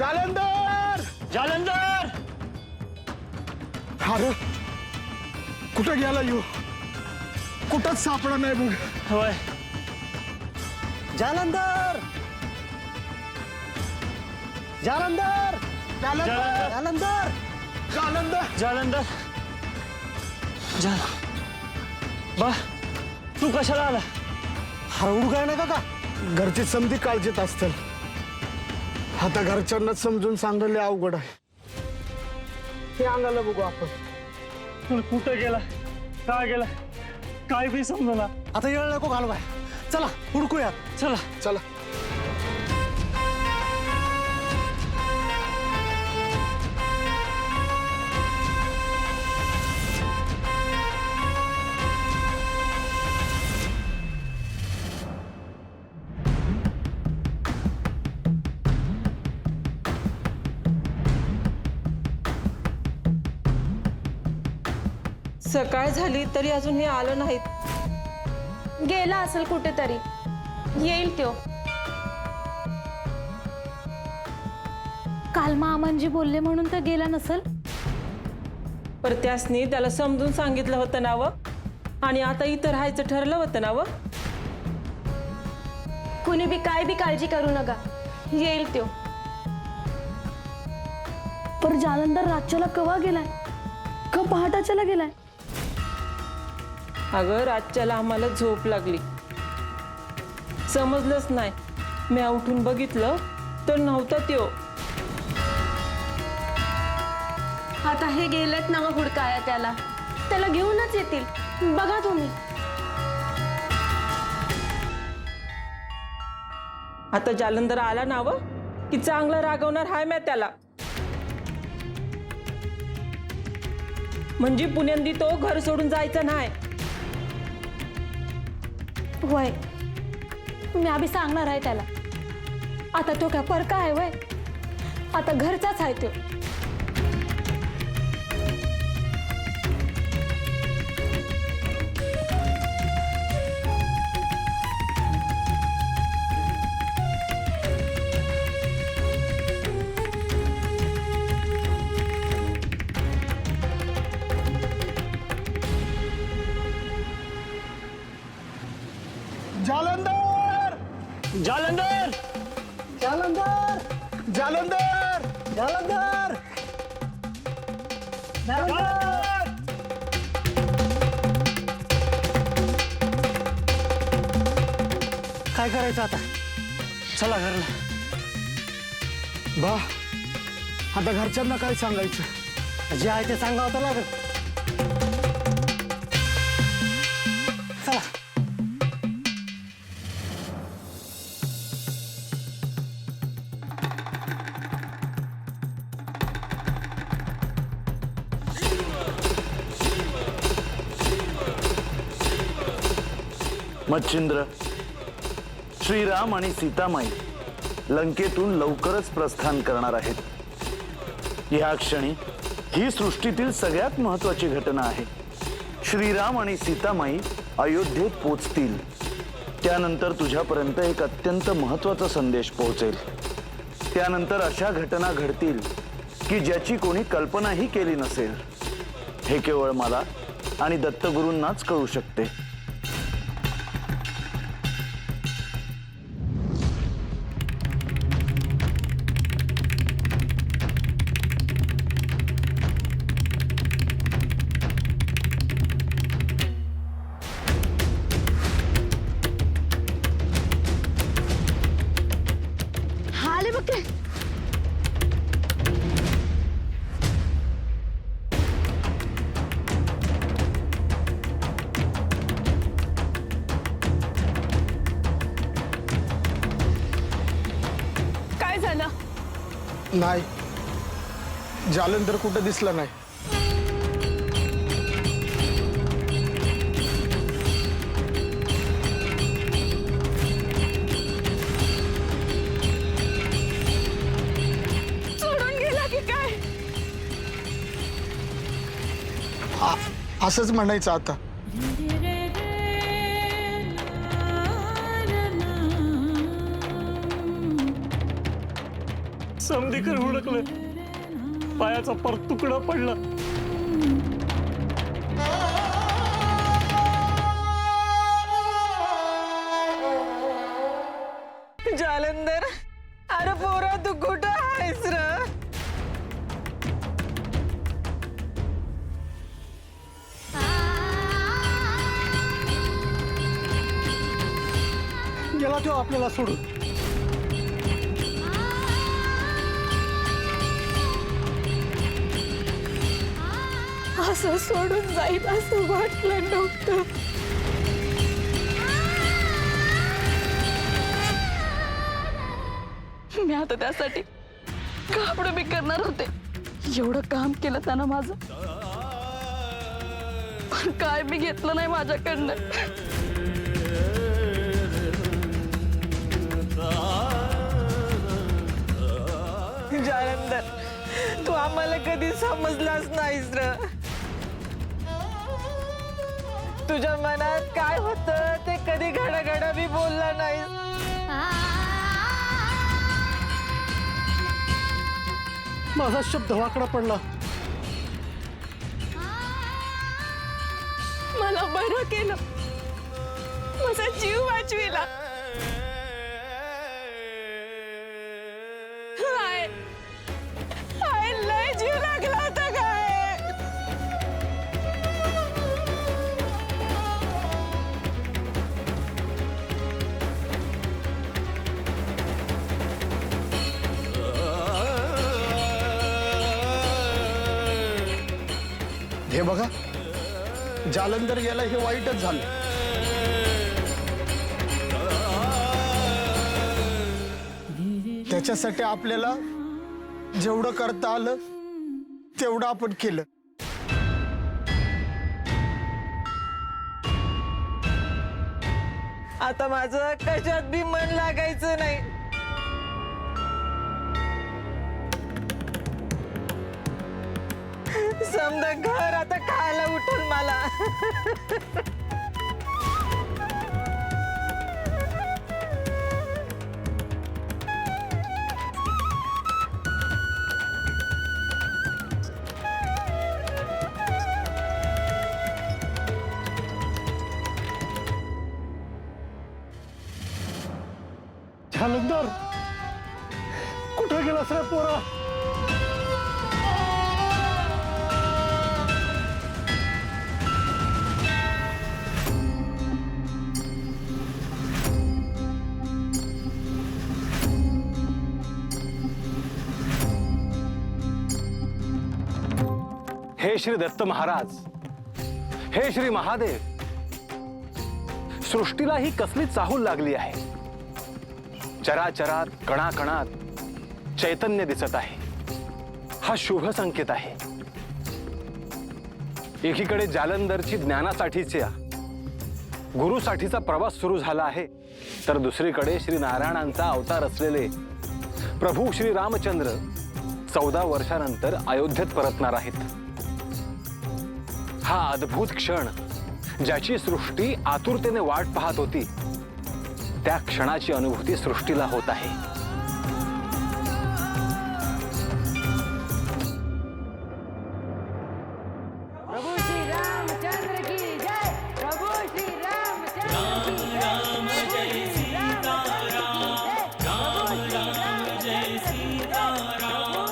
जालंधर जालंधर अरे कुठं गेला यो कुठंच सापडा नाही बघ होय जालंधर जालंधर जालंधर जालंधर जालंधर जालंधर बा तू कशाला आला हरवू काय नका का घरची समधी काळजीत असतील आता घरच्यांना समजून सांगले अवघड आहे ते अंगाला बघू आपण पण कुठं गेला का गेला काय बी समजना आता येळ नको घालवाय चला हुडकूयात चला चला सकाळ झाली तरी अजून हे आलं नाहीत. गेला असेल कुठेतरी, येईल तो. काल मामांजी बोलले म्हणून तर गेला नसेल. पर त्यासनी त्याला समजून सांगितलं होतं ना व, आणि आता इथं राहायचं ठरलं होतं ना व. कुणी बी काय बी काळजी करू नका, येईल तो. पर जालंधर रातच्याला कवा गेलाय का पहाटाच्याला गेलाय? अगं रातच्याला आम्हाला झोप लागली, समजलंच नाही. मी उठून बघितलं तर नव्हता त्यो. आता हे गेलेत ना हुडकाया त्याला, त्याला घेऊनच येतील. बघा तुम्ही. आता जालंधर आला ना व की चांगलं रागवणार हाय मी त्याला. म्हणजे पुण्यांदी तो घर सोडून जायचं नाही. होय, मी आधी सांगणार आहे त्याला. आता तो काय परका आहे वय, आता घरचाच आहे तो. जालंधर जालंधर जालंधर जालंधर जालंधर जालंधर काय करायचं आता? चला घरला. बा आता घरच्यांना काय सांगायचं? जे आहे ते सांगावं तर लागेल. चला. मच्छिंद्र, श्रीराम आणि सीतामाई लंकेतून लवकरच प्रस्थान करणार आहेत. या क्षणी ही सृष्टीतील सगळ्यात महत्त्वाची घटना आहे. श्रीराम आणि सीतामाई अयोध्येत पोचतील, त्यानंतर तुझ्यापर्यंत एक अत्यंत महत्त्वाचा संदेश पोहोचेल. त्यानंतर अशा घटना घडतील की ज्याची कोणी कल्पनाही केली नसेल. हे केवळ मला आणि दत्तगुरूंनाच कळू शकते. आले बघ ते. काय झालं? नाही, जालंधर कुठं दिसला नाही. सोडून गेला की काय? असंच म्हणायचं आता. समधीकर हुडकलं, पायाचा पर तुकडा पडला. जालंधर, अरे पोरा तू कुठं आहेस र? गेला तो आपल्याला सोडून. असं सोडून जाईल असं वाटलं नव्हतं. मी आता त्यासाठी कापडं बी करणार होते. एवढं काम केलं त्यानं माझं, पण काय बी घेतलं नाही माझ्याकडनं. जालंधर, तू आम्हाला कधी समजलाच नाहीस र. तुझ्या मनात काय होतं ते कधी घडा बी बोलला नाहीस. माझा शब्द वाकडा पडला. मला बरं केलं, माझा जीव वाचविला. लय जीव लागला होता काय. हे बघा, जालंधर गेला हे वाईटच झालं. त्याच्यासाठी आपल्याला जेवढं करता आलं तेवढं आपण केलं. आता माझं कशात बी मन लागायचं नाही. समजा घर आता खायला उठून मला. जालंधर, कुठं गेलास रे पोरा? हे श्री दत्त महाराज, हे श्री महादेव, सृष्टीला ही कसली चाहूल लागली आहे. चराचरात कणाकणात चैतन्य दिसत आहे. हा शुभ संकेत आहे. एकीकडे जालंधरची ज्ञानासाठीचा गुरुसाठीचा प्रवास सुरू झाला आहे, तर दुसरीकडे श्री नारायणांचा अवतार असलेले प्रभू श्री रामचंद्र 14 वर्षानंतर अयोध्येत परतणार आहेत. हा अद्भुत क्षण, ज्याची सृष्टी आतुरतेने वाट पाहत होती, त्या क्षणाची अनुभूती सृष्टीला होत आहे. प्रभू श्री रामचंद्र की जय. प्रभू श्री रामचंद्र की जय. जय सीताराम, जय सीताराम, जय सीताराम.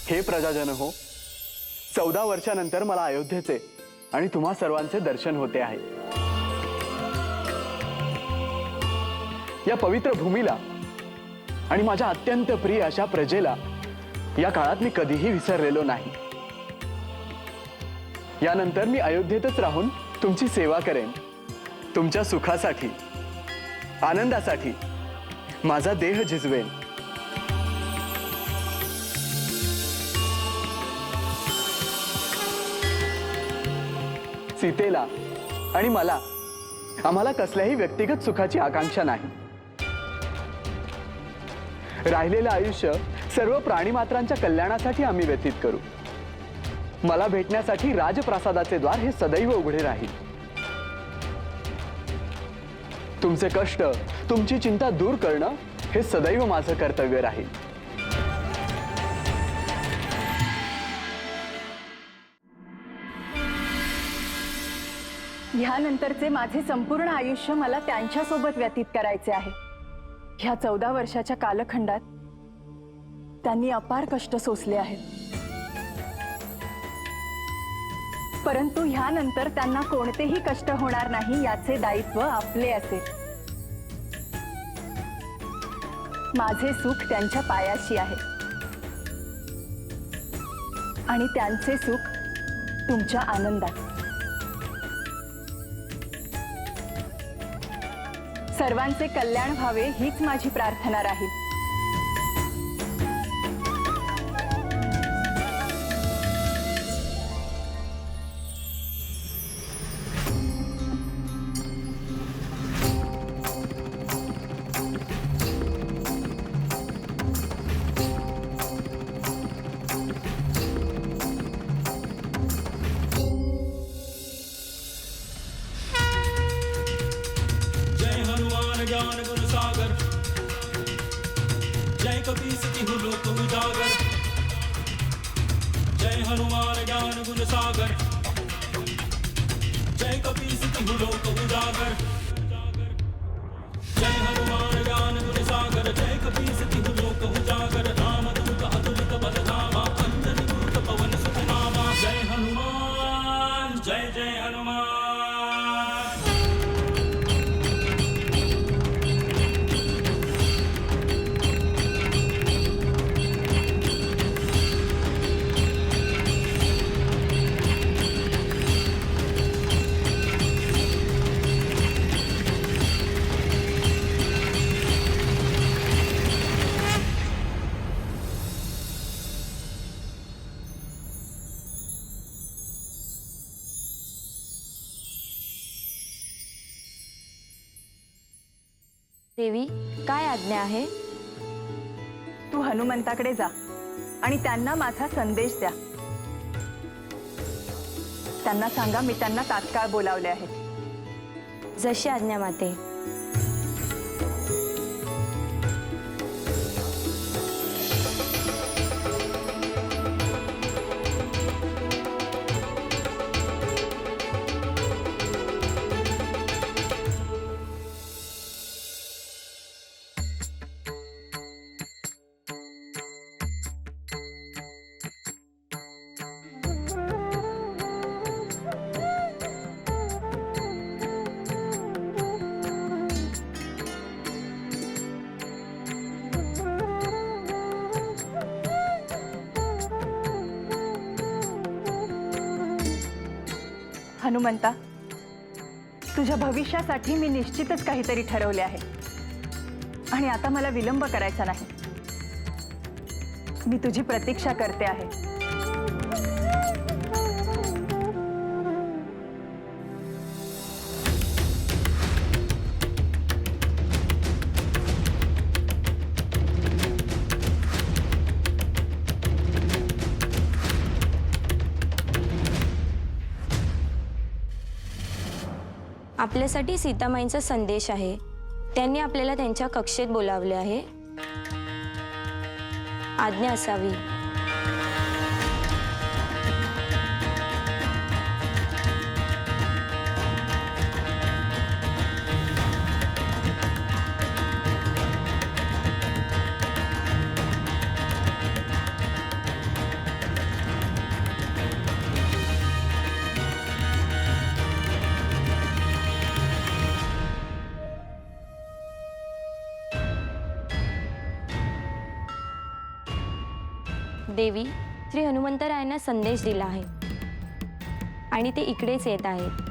हे प्रजाजन हो, 14 वर्षानंतर मला अयोध्येचे आणि तुम्हा सर्वांचे दर्शन होते आहे. या पवित्र भूमीला आणि माझ्या अत्यंत प्रिय अशा प्रजेला या काळात मी कधीही विसरलेलो नाही. यानंतर मी अयोध्येतच राहून तुमची सेवा करेन. तुमच्या सुखासाठी, आनंदासाठी माझा देह झिजवेन. सीतेला आणि मला आम्हाला कसल्याही व्यक्तिगत सुखाची आकांक्षा नाही. राहिलेलं आयुष्य सर्व प्राणीमात्रांच्या कल्याणासाठी आम्ही व्यतीत करू. मला भेटण्यासाठी राजप्रासादाचे द्वार हे सदैव उघडे राहील. तुमचे कष्ट, तुमची चिंता दूर करणं हे सदैव माझं कर्तव्य राहील. ह्यानंतरचे माझे संपूर्ण आयुष्य मला त्यांच्यासोबत व्यतीत करायचे आहे. ह्या 14 वर्षाच्या कालखंडात त्यांनी अपार कष्ट सोसले आहेत, परंतु ह्यानंतर त्यांना कोणतेही कष्ट होणार नाही याचे दायित्व आपले असेल. माझे सुख त्यांच्या पायाशी आहे आणि त्यांचे सुख तुमच्या आनंदात. सर्वांचे कल्याण व्हावे हीच माझी प्रार्थना राहील. जय हनुमान ज्ञान गुण सागर, जय कपीसति लोक उजागर. जय हनुमान ज्ञान गुण सागर, जय कपीसति लोक उजागर. जय हनुमान ज्ञान गुण सागर, जय कपीसति लोक उजागर. रामदूत अतुलित बल धामा, अंजनी दूत पवन सुत नामा. जय हनुमान, जय जय हनुमान. देवी, काय आज्ञा आहे? तू हनुमंताकडे जा आणि त्यांना माझा संदेश द्या. त्यांना सांगा मी त्यांना तात्काळ बोलावले आहे. जशी आज्ञा माते. हनुमंता, तुझ्या भविष्यासाठी मी निश्चितच काहीतरी ठरवले आहे आणि आता मला विलंब करायचा नाही. मी तुझी प्रतीक्षा करते आहे. आपल्यासाठी सीतामाईंचा संदेश आहे. त्यांनी आपल्याला त्यांच्या कक्षेत बोलावले आहे. आज्ञा असावी. देवी श्री हनुमंतरायांना संदेश दिला आहे आणि ते इकडेच येत आहेत.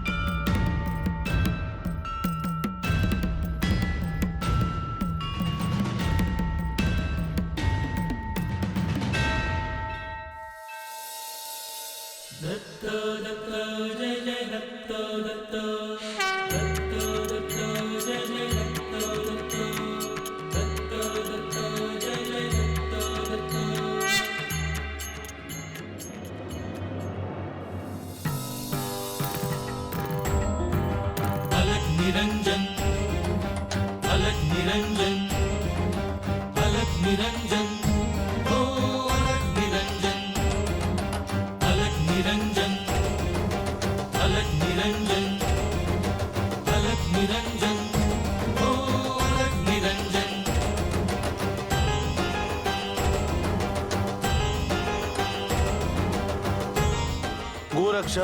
अलग निरंजन अलग निरंजन अलग निरंजन हो अलग निरंजन अलग निरंजन अलग निरंजन अलग निरंजन हो अलग निरंजन. गोरक्ष,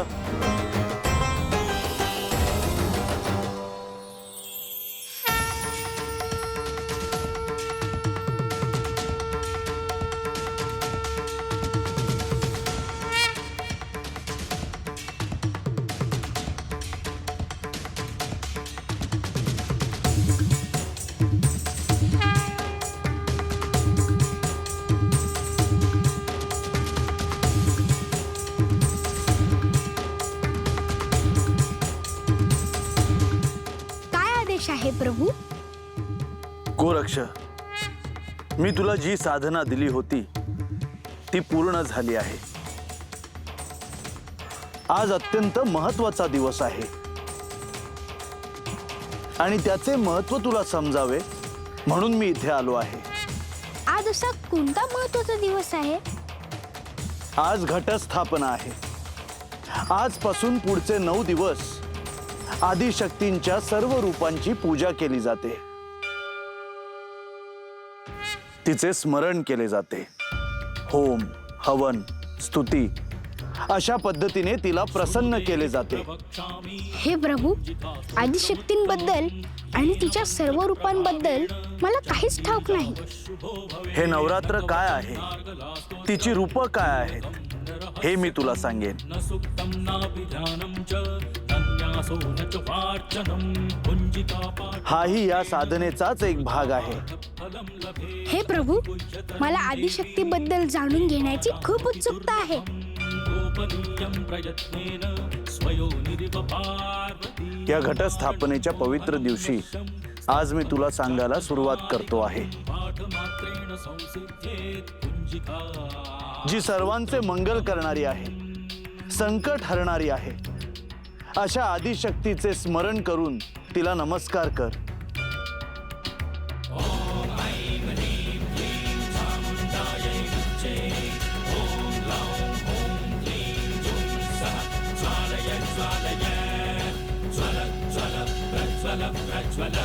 आहे प्रभू. गोरक्ष, मी तुला जी साधना दिली होती ती पूर्ण झाली आहे. आज अत्यंत महत्वाचा दिवस आहे आणि त्याचे महत्व तुला समजावे म्हणून मी इथे आलो आहे. आज असा कोणता महत्वाचा दिवस आहे? आज घटस्थापना आहे. आजपासून पुढचे 9 दिवस आदिशक्तींच्या सर्व रूपांची पूजा केली जाते. तिचे स्मरण केले जाते. होम, हवन, स्तुती अशा पद्धतीने तिला प्रसन्न केले जाते. हे प्रभू, आदिशक्तींबद्दल आणि तिच्या सर्व रूपांबद्दल मला काहीच ठाऊक नाही. हे नवरात्र काय आहे, तिची रूप काय आहेत हे मी तुला सांगेन. हाही या साधनेचाच एक भाग आहे. हे प्रभू, मला आदिशक्तीबद्दल जाणून घेण्याची खूप उत्सुकता आहे. या घटस्थापनेच्या पवित्र दिवशी आज मी तुला सांगायला सुरुवात करतो आहे. जी सर्वांचे मंगल करणारी आहे, संकट हरणारी आहे, अशा आदिशक्तीचे स्मरण करून तिला नमस्कार कर. प्रज्वल प्रज्वल